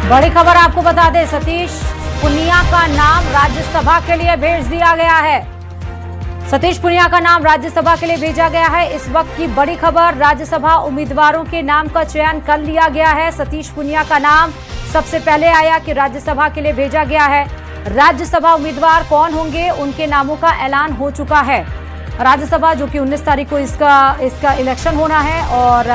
बड़ी खबर आपको बता दें, सतीश पुनिया का नाम राज्यसभा के लिए भेज दिया गया है। सतीश पुनिया का नाम राज्यसभा के लिए भेजा गया है। इस वक्त की बड़ी खबर, राज्यसभा उम्मीदवारों के नाम का चयन कर लिया गया है। सतीश पुनिया का नाम सबसे पहले आया कि राज्यसभा के लिए भेजा गया है। राज्यसभा उम्मीदवार कौन होंगे, उनके नामों का ऐलान हो चुका है। राज्यसभा जो कि 19 तारीख को इसका इलेक्शन होना है और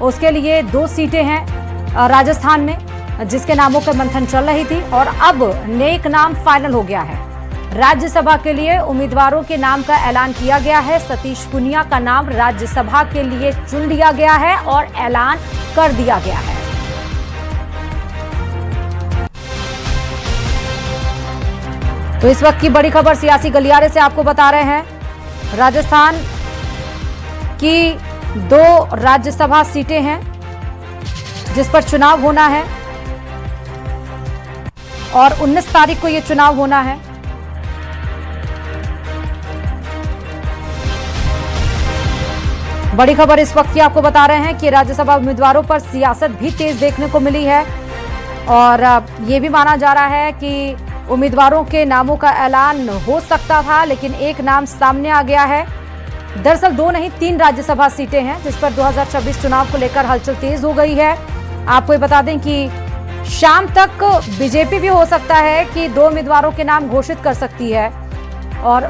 उसके लिए 2 सीटें हैं राजस्थान में, जिसके नामों पर मंथन चल रही थी और अब नेक नाम फाइनल हो गया है। राज्यसभा के लिए उम्मीदवारों के नाम का ऐलान किया गया है। सतीश पुनिया का नाम राज्यसभा के लिए चुन लिया गया है और ऐलान कर दिया गया है। तो इस वक्त की बड़ी खबर सियासी गलियारे से आपको बता रहे हैं। राजस्थान की 2 राज्यसभा सीटें हैं जिस पर चुनाव होना है और 19 तारीख को यह चुनाव होना है। बड़ी खबर इस वक्त की आपको बता रहे हैं कि राज्यसभा उम्मीदवारों पर सियासत भी तेज देखने को मिली है और यह भी माना जा रहा है कि उम्मीदवारों के नामों का ऐलान हो सकता था, लेकिन एक नाम सामने आ गया है। दरअसल 2 नहीं 3 राज्यसभा सीटें हैं जिस पर 2026 चुनाव को लेकर हलचल तेज हो गई है। आपको ये बता दें कि शाम तक बीजेपी भी हो सकता है कि 2 उम्मीदवारों के नाम घोषित कर सकती है और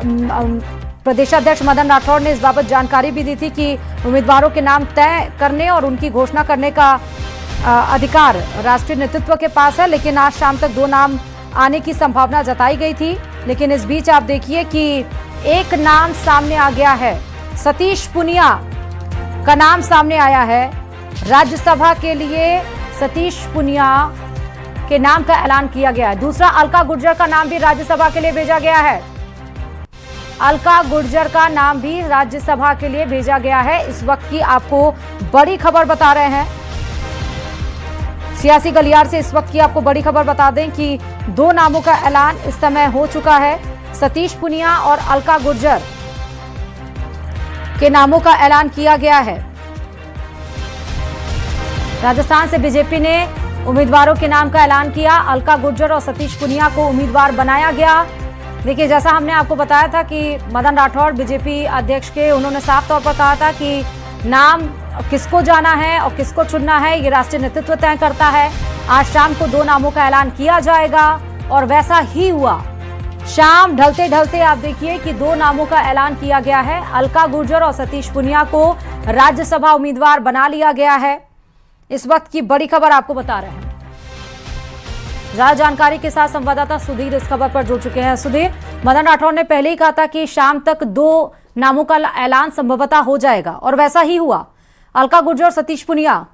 प्रदेशाध्यक्ष मदन राठौड़ ने इस बाबत जानकारी भी दी थी कि उम्मीदवारों के नाम तय करने और उनकी घोषणा करने का अधिकार राष्ट्रीय नेतृत्व के पास है, लेकिन आज शाम तक 2 नाम आने की संभावना जताई गई थी। लेकिन इस बीच आप देखिए कि एक नाम सामने आ गया है। सतीश पुनिया का नाम सामने आया है। राज्यसभा के लिए सतीश पुनिया के नाम का ऐलान किया गया है। दूसरा, अलका गुर्जर का नाम भी राज्यसभा के लिए भेजा गया है। अलका गुर्जर का नाम भी राज्यसभा के लिए भेजा गया है। इस वक्त की आपको बड़ी खबर बता रहे हैं सियासी गलियार से। इस वक्त की आपको बड़ी खबर बता दें कि 2 नामों का ऐलान इस समय हो चुका है। सतीश पुनिया और अलका गुर्जर के नामों का ऐलान किया गया है। राजस्थान से बीजेपी ने उम्मीदवारों के नाम का ऐलान किया। अलका गुर्जर और सतीश पुनिया को उम्मीदवार बनाया गया। देखिए, जैसा हमने आपको बताया था कि मदन राठौड़ बीजेपी अध्यक्ष के, उन्होंने साफ तौर पर कहा था कि नाम किसको जाना है और किसको चुनना है ये राष्ट्रीय नेतृत्व तय करता है। आज शाम को 2 नामों का ऐलान किया जाएगा और वैसा ही हुआ। शाम ढलते ढलते आप देखिए कि 2 नामों का ऐलान किया गया है। अलका गुर्जर और सतीश पुनिया को राज्यसभा उम्मीदवार बना लिया गया है। इस वक्त की बड़ी खबर आपको बता रहे हैं। ज्यादा जानकारी के साथ संवाददाता सुधीर इस खबर पर जुड़ चुके हैं। सुधीर, मदन राठौड़ ने पहले ही कहा था कि शाम तक 2 नामों का ऐलान संभवतः हो जाएगा और वैसा ही हुआ। अलका गुर्जर और सतीश पुनिया,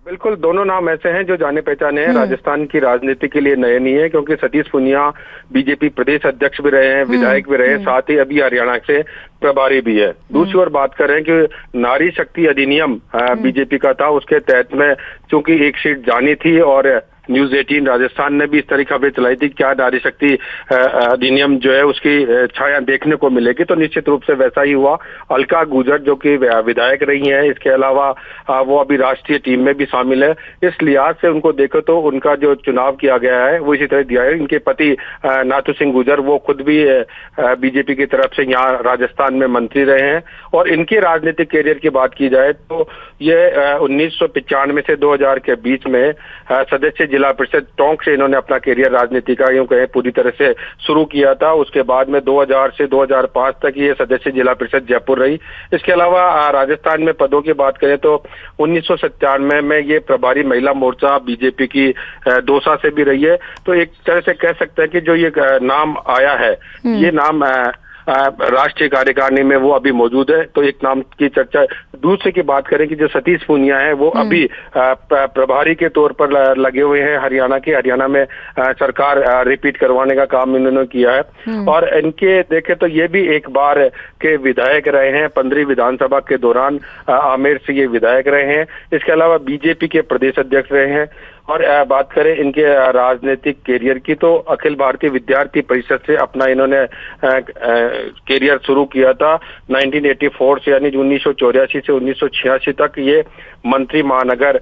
बिल्कुल दोनों नाम ऐसे हैं जो जाने पहचाने हैं, राजस्थान की राजनीति के लिए नए नहीं है, क्योंकि सतीश पुनिया बीजेपी प्रदेश अध्यक्ष भी रहे हैं, विधायक भी रहे हैं, साथ ही अभी हरियाणा से प्रभारी भी है। दूसरी ओर बात करें कि नारी शक्ति अधिनियम बीजेपी का था, उसके तहत में चूंकि एक सीट जानी थी और न्यूज 18 राजस्थान ने भी इस तरह की खबरें चलाई थी, क्या नारी शक्ति अधिनियम जो है उसकी छाया देखने को मिलेगी, तो निश्चित रूप से वैसा ही हुआ। अलका गुर्जर जो कि विधायक रही हैं, इसके अलावा वो अभी राष्ट्रीय टीम में भी शामिल है। इस लिहाज से उनको देखो तो उनका जो चुनाव किया गया है वो इसी तरह दिया है। इनके पति नाथू सिंह गुर्जर वो खुद भी बीजेपी की तरफ से यहाँ राजस्थान में मंत्री रहे हैं और इनके राजनीतिक कैरियर की बात की जाए तो ये 1995 से 2000 के बीच में सदस्य जिला परिषद टोंक से इन्होंने अपना कैरियर राजनीति का यूं कहें पूरी तरह से शुरू किया था। उसके बाद में 2000 से 2005 तक ये सदस्य जिला परिषद जयपुर रही। इसके अलावा राजस्थान में पदों की बात करें तो 1997 में ये प्रभारी महिला मोर्चा बीजेपी की दौसा से भी रही है। तो एक तरह से कह सकते हैं कि जो ये नाम आया है ये नाम राष्ट्रीय कार्यकारिणी में वो अभी मौजूद है। तो एक नाम की चर्चा। दूसरे की बात करें कि जो सतीश पुनिया है वो अभी प्रभारी के तौर पर लगे हुए हैं हरियाणा में सरकार रिपीट करवाने का काम इन्होंने किया है और इनके देखे तो ये भी एक बार के विधायक रहे हैं। 15 विधानसभा के दौरान आमेर से ये विधायक रहे हैं। इसके अलावा बीजेपी के प्रदेश अध्यक्ष रहे हैं। और बात करें इनके राजनीतिक कैरियर की तो अखिल भारतीय विद्यार्थी परिषद से अपना इन्होंने कैरियर शुरू किया था 1984 से, यानी 1984 से 1986 तक ये मंत्री महानगर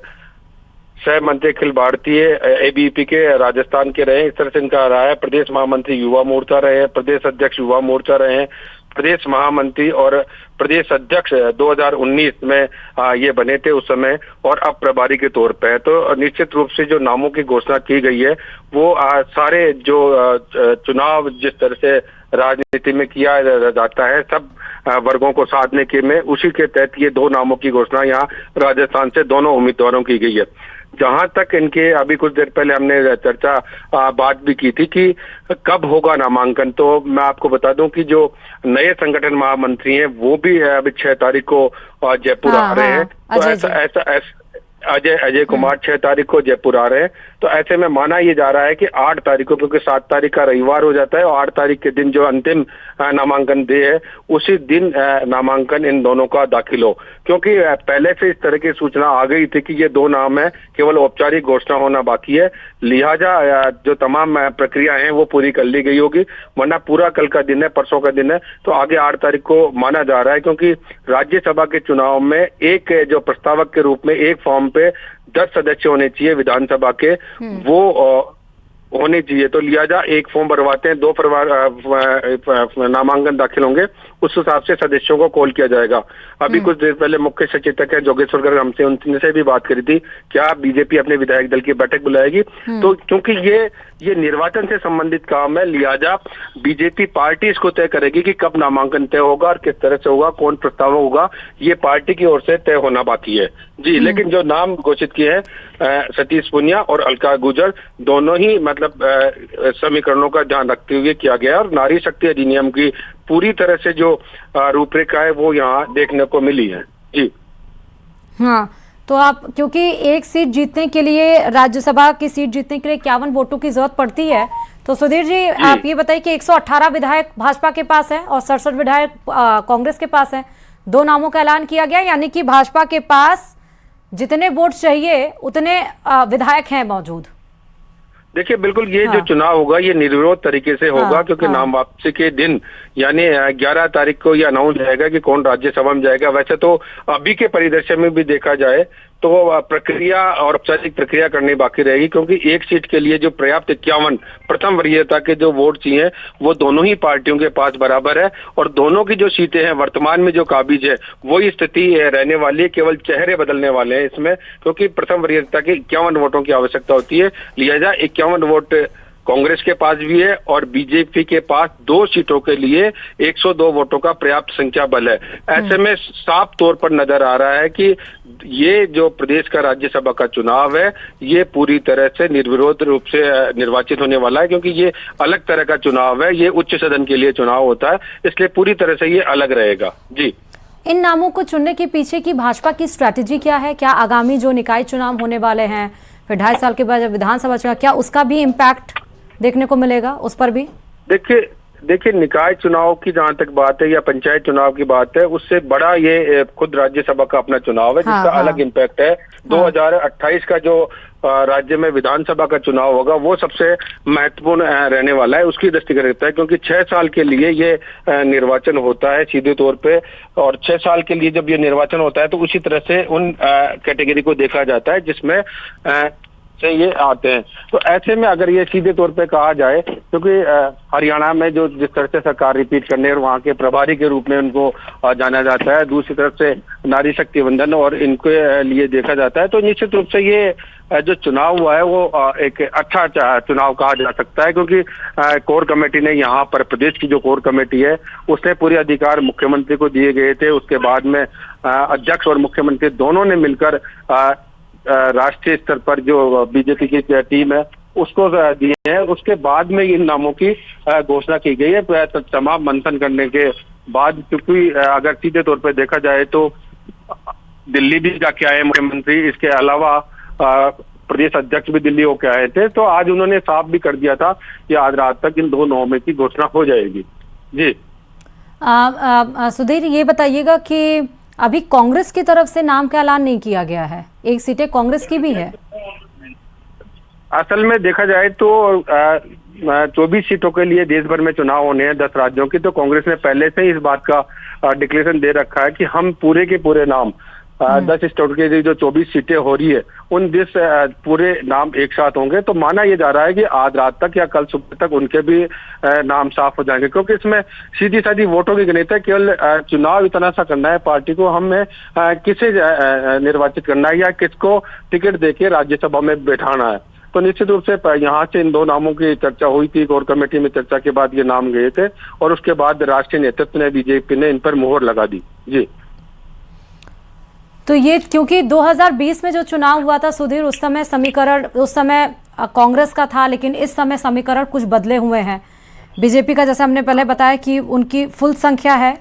सह मंत्री अखिल भारतीय एबीवीपी के राजस्थान के रहे, इस तरह से इनका रहा है। प्रदेश महामंत्री युवा मोर्चा रहे हैं, प्रदेश अध्यक्ष युवा मोर्चा रहे हैं, प्रदेश महामंत्री और प्रदेश अध्यक्ष 2019 में ये बने थे उस समय, और अब प्रभारी के तौर पे है। तो निश्चित रूप से जो नामों की घोषणा की गई है वो सारे जो चुनाव जिस तरह से राजनीति में किया जाता है सब वर्गों को साधने के में, उसी के तहत ये दो नामों की घोषणा यहाँ राजस्थान से दोनों उम्मीदवारों की गई है। जहां तक इनके अभी कुछ देर पहले हमने चर्चा बात भी की थी कि कब होगा नामांकन, तो मैं आपको बता दूं कि जो नए संगठन महामंत्री हैं वो भी अभी 6 तारीख को जयपुर आ रहे हैं। तो अजय कुमार 6 तारीख को जयपुर आ रहे हैं। तो ऐसे में माना ये जा रहा है कि 8 तारीख को, क्योंकि 7 तारीख का रविवार हो जाता है और 8 तारीख के दिन जो अंतिम नामांकन डे है उसी दिन नामांकन इन दोनों का दाखिल हो, क्योंकि पहले से इस तरह की सूचना आ गई थी कि ये 2 नाम है, केवल औपचारिक घोषणा होना बाकी है। लिहाजा जो तमाम प्रक्रिया है वो पूरी कर ली गई होगी, वरना पूरा कल का दिन है, परसों का दिन है, तो आगे 8 तारीख को माना जा रहा है। क्योंकि राज्यसभा के चुनाव में एक जो प्रस्तावक के रूप में एक फॉर्म पे 10 सदस्य होने चाहिए विधानसभा के, वो होने चाहिए। तो लिहाजा एक फॉर्म भरवाते हैं, 2 नामांकन दाखिल होंगे, उस हिसाब से सदस्यों को कॉल किया जाएगा। अभी कुछ देर पहले मुख्य सचेतक है जोगेश्वर गर्ग हमसे उनसे भी बात करी थी, क्या बीजेपी अपने विधायक दल की बैठक बुलाएगी। तो क्योंकि ये निर्वाचन से संबंधित काम है, लिहाजा बीजेपी पार्टी इसको तय करेगी कि कब नामांकन तय होगा और किस तरह से होगा, कौन प्रस्तावक होगा, ये पार्टी की ओर से तय होना बाकी है जी। लेकिन जो नाम घोषित किए हैं सतीश पुनिया और अलका गुर्जर, दोनों ही मतलब समीकरणों का ध्यान रखते हुए किया गया और नारी शक्ति अधिनियम की पूरी तरह से जो रूपरेखा है वो यहाँ देखने को मिली है जी। हाँ, तो आप, क्योंकि एक सीट जीतने के लिए, राज्यसभा की सीट जीतने के लिए 51 वोटों की जरूरत पड़ती है, तो सुधीर जी आप ये बताइए कि 118 विधायक भाजपा के पास है और 67 विधायक कांग्रेस के पास है। 2 नामों का ऐलान किया गया, यानी कि भाजपा के पास जितने वोट चाहिए उतने विधायक हैं मौजूद। देखिए बिल्कुल ये जो चुनाव होगा ये निर्विरोध तरीके से होगा, क्योंकि नाम वापसी के दिन यानी 11 तारीख को ये अनाउंस जाएगा कि कौन राज्यसभा में जाएगा। वैसे तो अभी के परिदृश्य में भी देखा जाए तो प्रक्रिया और औपचारिक प्रक्रिया करनी बाकी रहेगी, क्योंकि एक सीट के लिए जो पर्याप्त 51 प्रथम वरीयता के जो वोट चाहिए वो दोनों ही पार्टियों के पास बराबर है, और दोनों की जो सीटें हैं वर्तमान में जो काबिज है वही स्थिति रहने वाली है, केवल चेहरे बदलने वाले हैं इसमें, क्योंकि प्रथम वरीयता के 51 वोटों की आवश्यकता होती है। लिहाजा 51 वोट कांग्रेस के पास भी है और बीजेपी के पास 2 सीटों के लिए 102 वोटों का पर्याप्त संख्या बल है। ऐसे में साफ तौर पर नजर आ रहा है कि ये जो प्रदेश का राज्यसभा का चुनाव है ये पूरी तरह से निर्विरोध रूप से निर्वाचित होने वाला है, क्योंकि ये अलग तरह का चुनाव है, ये उच्च सदन के लिए चुनाव होता है, इसलिए पूरी तरह से ये अलग रहेगा जी। इन नामों को चुनने के पीछे की भाजपा की स्ट्रैटेजी क्या है? क्या आगामी जो निकाय चुनाव होने वाले हैं, फिर 2.5 साल के बाद विधानसभा चुनाव, क्या उसका भी इम्पैक्ट देखने को मिलेगा उस पर भी? देखिए निकाय चुनाव की जहां तक बात है या पंचायत चुनाव की बात है, उससे बड़ा ये खुद राज्यसभा का अपना चुनाव है जिसका अलग इम्पैक्ट है। 2028 का जो राज्य में विधानसभा का चुनाव होगा वो सबसे महत्वपूर्ण रहने वाला है, उसकी दृष्टि रहता है, क्योंकि 6 साल के लिए ये निर्वाचन होता है सीधे तौर पे, और 6 साल के लिए जब ये निर्वाचन होता है तो उसी तरह से उन कैटेगरी को देखा जाता है जिसमें से ये आते हैं। तो ऐसे में अगर ये सीधे तौर पे कहा जाए, क्योंकि हरियाणा में जो जिस तरह से सरकार रिपीट करने और वहाँ के प्रभारी के रूप में उनको जाना जाता है, दूसरी तरफ से नारी शक्ति वंदन और इनके लिए देखा जाता है, तो निश्चित रूप से ये जो चुनाव हुआ है वो एक अच्छा चुनाव कहा जा सकता है, क्योंकि कोर कमेटी ने यहाँ पर, प्रदेश की जो कोर कमेटी है उसने पूरे अधिकार मुख्यमंत्री को दिए गए थे। उसके बाद में अध्यक्ष और मुख्यमंत्री दोनों ने मिलकर राष्ट्रीय स्तर पर जो बीजेपी की टीम है उसको दिए हैं। उसके बाद में इन नामों की घोषणा की गई है तमाम मंथन करने के बाद, क्योंकि अगर सीधे तौर पर देखा जाए तो दिल्ली भी जाके आए मुख्यमंत्री, इसके अलावा प्रदेश अध्यक्ष भी दिल्ली होके आए थे, तो आज उन्होंने साफ भी कर दिया था कि आज रात तक इन 2 नामों की घोषणा हो जाएगी जी। सुधीर ये बताइएगा कि अभी कांग्रेस की तरफ से नाम का ऐलान नहीं किया गया है, 1 सीटें कांग्रेस की भी है। असल में देखा जाए तो 24 सीटों के लिए देश भर में चुनाव होने हैं 10 राज्यों की, तो कांग्रेस ने पहले से ही इस बात का डिक्लेरेशन दे रखा है कि हम पूरे के पूरे नाम 10 स्टेट के जो 24 सीटें हो रही है उन 10 पूरे नाम एक साथ होंगे, तो माना यह जा रहा है कि आज रात तक या कल सुबह तक उनके भी नाम साफ हो जाएंगे, क्योंकि इसमें सीधी साधी वोटों की गिनती है। केवल चुनाव इतना सा करना है पार्टी को, हमें किसे निर्वाचित करना है या किसको टिकट देके राज्यसभा में बैठाना है। तो निश्चित रूप से यहाँ से इन दो नामों की चर्चा हुई थी, कोर कमेटी में चर्चा के बाद ये नाम गए थे और उसके बाद राष्ट्रीय नेतृत्व ने, बीजेपी ने इन पर मुहर लगा दी। जी, तो ये क्योंकि 2020 में जो चुनाव हुआ था सुधीर, उस समय समीकरण उस समय कांग्रेस का था, लेकिन इस समय समीकरण कुछ बदले हुए हैं। बीजेपी का, जैसे हमने पहले बताया कि उनकी फुल संख्या है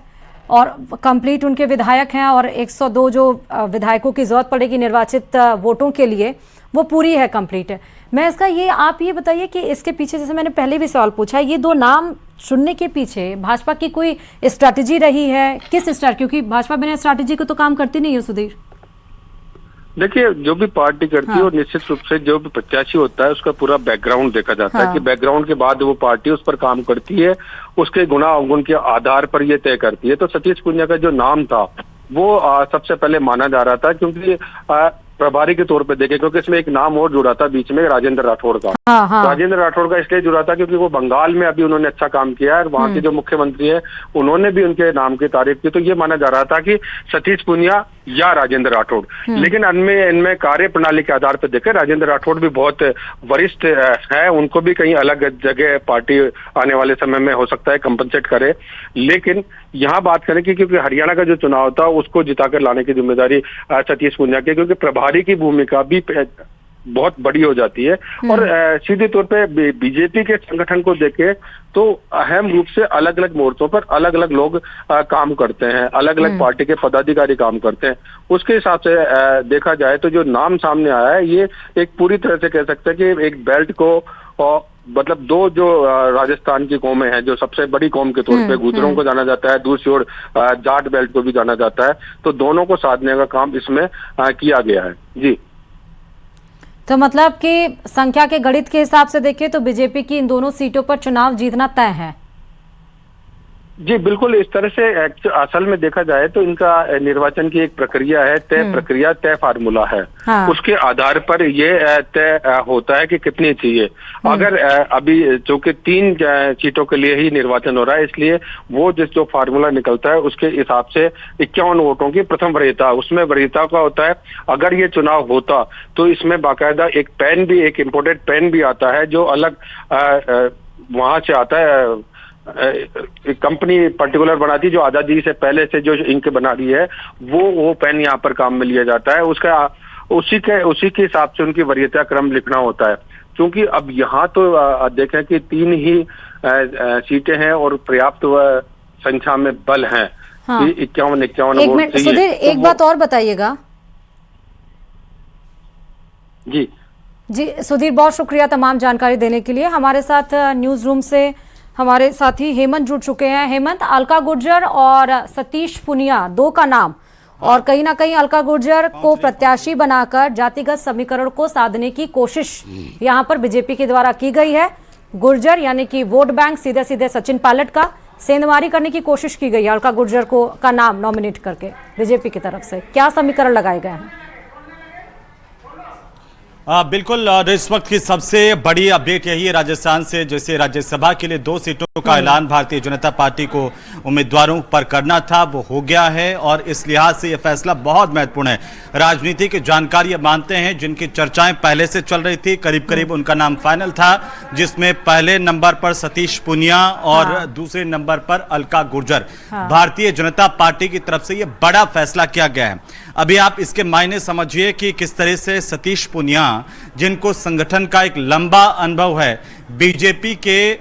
और कंप्लीट उनके विधायक हैं और 102 जो विधायकों की जरूरत पड़ेगी निर्वाचित वोटों के लिए, वो पूरी है, कंप्लीट है। मैं इसका आप ये बताइए कि इसके पीछे, जैसे मैंने पहले भी सवाल पूछा, ये दो नाम चुनने के पीछे भाजपा की कोई स्ट्रैटेजी रही है? किस स्ट्रैटेजी? क्योंकि भाजपा बिना स्ट्रैटेजी को तो काम करती नहीं है सुधीर। देखिए, जो भी पार्टी करती है और निश्चित रूप से जो भी प्रत्याशी होता है उसका पूरा बैकग्राउंड देखा जाता है कि बैकग्राउंड के बाद वो पार्टी उस पर काम करती है, उसके गुना अवगुण के आधार पर ये तय करती है। तो सतीश पूनिया का जो नाम था वो सबसे पहले माना जा रहा था, क्योंकि प्रभारी के तौर पे देखे, क्योंकि इसमें एक नाम और जुड़ा था बीच में, राजेंद्र राठौड़ का। राजेंद्र राठौड़ का इसलिए जुड़ा था क्योंकि वो बंगाल में अभी उन्होंने अच्छा काम किया है और वहां के जो मुख्यमंत्री है उन्होंने भी उनके नाम की तारीफ की। तो ये माना जा रहा था कि सतीश पूनिया या राजेंद्र राठौड़, लेकिन इनमें कार्य प्रणाली के आधार पर देखे राजेंद्र राठौड़ भी बहुत वरिष्ठ है, उनको भी कहीं अलग जगह पार्टी आने वाले समय में हो सकता है कंपनसेट करे। लेकिन यहाँ बात करें कि क्योंकि हरियाणा का जो चुनाव था उसको जिताकर लाने की जिम्मेदारी सतीश पूनिया की, क्योंकि प्रभारी की भूमिका भी बहुत बड़ी हो जाती है। और सीधे तौर पे बीजेपी के संगठन को देखे तो अहम रूप से अलग अलग मोर्चों पर अलग अलग लोग काम करते हैं, अलग अलग पार्टी के पदाधिकारी काम करते हैं। उसके हिसाब से देखा जाए तो जो नाम सामने आया है ये एक पूरी तरह से कह सकते हैं कि एक बेल्ट को, मतलब दो जो राजस्थान की कौमें हैं, जो सबसे बड़ी कौम के तौर पे गुर्जरों को जाना जाता है, दूसरी ओर जाट बेल्ट को भी जाना जाता है, तो दोनों को साधने का काम इसमें किया गया है। जी, तो मतलब कि संख्या के गणित के हिसाब से देखें तो बीजेपी की इन दोनों सीटों पर चुनाव जीतना तय है। जी बिल्कुल, इस तरह से असल में देखा जाए तो इनका निर्वाचन की एक प्रक्रिया है, तय प्रक्रिया, तय फार्मूला है। हाँ। उसके आधार पर ये तय होता है कि कितनी चाहिए। अगर अभी चूंकि 3 सीटों के लिए ही निर्वाचन हो रहा है, इसलिए वो जो फार्मूला निकलता है उसके हिसाब से 51 वोटों की प्रथम वरीयता, उसमें वरीयता का होता है। अगर ये चुनाव होता तो इसमें बाकायदा एक पेन भी, एक इम्पोर्टेड पेन भी आता है जो अलग वहां से आता है, कंपनी पर्टिकुलर बनाती जो आजादी से पहले से जो इंक बना रही है, वो पेन यहाँ पर काम में लिया जाता है। उसका उसी के हिसाब से उनकी वरीयता क्रम लिखना होता है। क्योंकि अब यहाँ तो देखें कि 3 ही सीटें हैं और पर्याप्त संख्या में बल हैं। हाँ। 51 वोट चाहिए। सुधीर, एक बात और बताइएगा। जी सुधीर, बहुत शुक्रिया तमाम जानकारी देने के लिए। हमारे साथ न्यूज रूम से हमारे साथी हेमंत जुड़ चुके हैं। हेमंत, अलका गुर्जर और सतीश पूनिया, 2 का नाम, और कहीं ना कहीं अलका गुर्जर को प्रत्याशी बनाकर जातिगत समीकरण को साधने की कोशिश यहां पर बीजेपी के द्वारा की गई है। गुर्जर यानी कि वोट बैंक सीधे सीधे सचिन पायलट का सेंधमारी करने की कोशिश की गई है अलका गुर्जर का नाम नॉमिनेट करके बीजेपी की तरफ से। क्या समीकरण लगाए गए हैं? बिल्कुल, इस वक्त की सबसे बड़ी अपडेट यही है राजस्थान से, जैसे राज्यसभा के लिए 2 सीटों का ऐलान भारतीय जनता पार्टी को उम्मीदवारों पर करना था, वो हो गया है। और इस लिहाज से यह फैसला बहुत महत्वपूर्ण है। राजनीति की जानकारी मानते हैं जिनकी चर्चाएं पहले से चल रही थी, करीब करीब उनका नाम फाइनल था, जिसमें पहले नंबर पर सतीश पूनिया और दूसरे नंबर पर अलका गुर्जर। भारतीय जनता पार्टी की तरफ से यह बड़ा फैसला किया गया है। अभी आप इसके मायने समझिए कि किस तरह से सतीश पूनिया, जिनको संगठन का एक लंबा अनुभव है, बीजेपी के